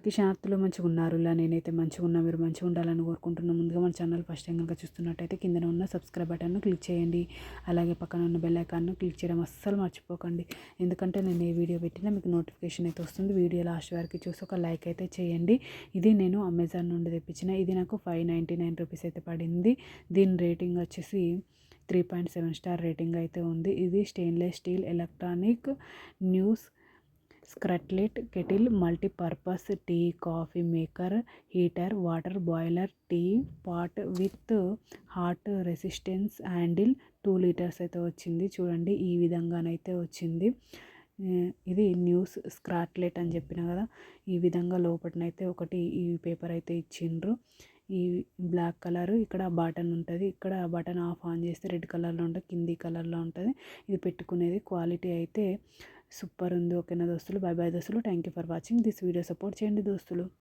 అందరికీ శాంతులు మంచిగా ఉన్నారు. ఇలా నేనైతే మంచిగా ఉన్నా, మీరు మంచిగా ఉండాలని కోరుకుంటున్నాను. ముందుగా మన ఛానల్ ఫస్ట్ టైం కనుక చూస్తున్నట్టయితే కింద ఉన్న సబ్స్క్రైబ్ బటన్ను క్లిక్ చేయండి. అలాగే పక్కన ఉన్న బెల్ ఐకాన్ను క్లిక్ చేయడం అస్సలు మర్చిపోకండి. ఎందుకంటే నేను ఏ వీడియో పెట్టినా మీకు నోటిఫికేషన్ అయితే వస్తుంది. వీడియో లాస్ట్ వరకు చూసి ఒక లైక్ అయితే చేయండి. ఇది నేను అమెజాన్ నుండి తెప్పించిన. ఇది నాకు 599 రూపీస్ అయితే పడింది. దీని రేటింగ్ వచ్చేసి 3.7 స్టార్ రేటింగ్ అయితే ఉంది. ఇది స్టెయిన్లెస్ స్టీల్ ఎలక్ట్రానిక్ న్యూస్ స్క్రట్లెట్ kettle multipurpose tea coffee maker heater water boiler tea pot with hot resistance handle 2 litres అయితే వచ్చింది. చూడండి ఈ విధంగానైతే వచ్చింది. ఇది న్యూస్ స్క్రాట్లెట్ అని చెప్పిన కదా, ఈ విధంగా లోపలనైతే ఒకటి ఈ పేపర్ అయితే ఇచ్చిండ్రు. ఈ బ్లాక్ కలర్ ఇక్కడ బటన్ ఉంటుంది. ఇక్కడ బటన్ ఆన్ చేస్తే రెడ్ కలర్లో ఉంటుంది, కింది కలర్లో ఉంటుంది. ఇది పెట్టుకునేది. క్వాలిటీ అయితే సూపర్ ఉంది. ఓకేనా దోస్తులు, బై బై దోస్తులు. Thank you for watching this video. Support చేయండి దోస్తులు.